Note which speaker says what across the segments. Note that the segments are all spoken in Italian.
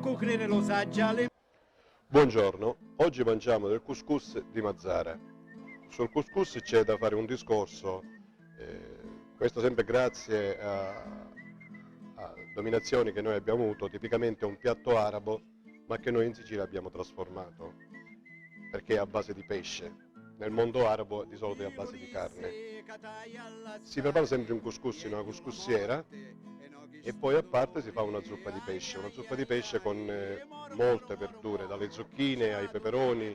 Speaker 1: cucine lo sa già le...
Speaker 2: Buongiorno, oggi mangiamo del couscous di Mazara. Sul couscous c'è da fare un discorso, questo sempre grazie a dominazioni che noi abbiamo avuto, tipicamente un piatto arabo, ma che noi in Sicilia abbiamo trasformato, perché è a base di pesce. Nel mondo arabo di solito è a base di carne. Si prepara sempre un couscous in una couscoussiera e poi a parte si fa una zuppa di pesce con molte verdure, dalle zucchine ai peperoni,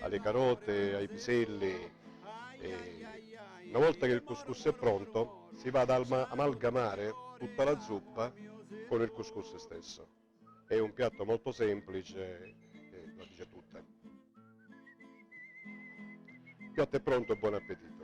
Speaker 2: alle carote, ai piselli. E una volta che il couscous è pronto si va ad amalgamare tutta la zuppa con il couscous stesso. È un piatto molto semplice e lo dice tutta. Il piatto è pronto e buon appetito.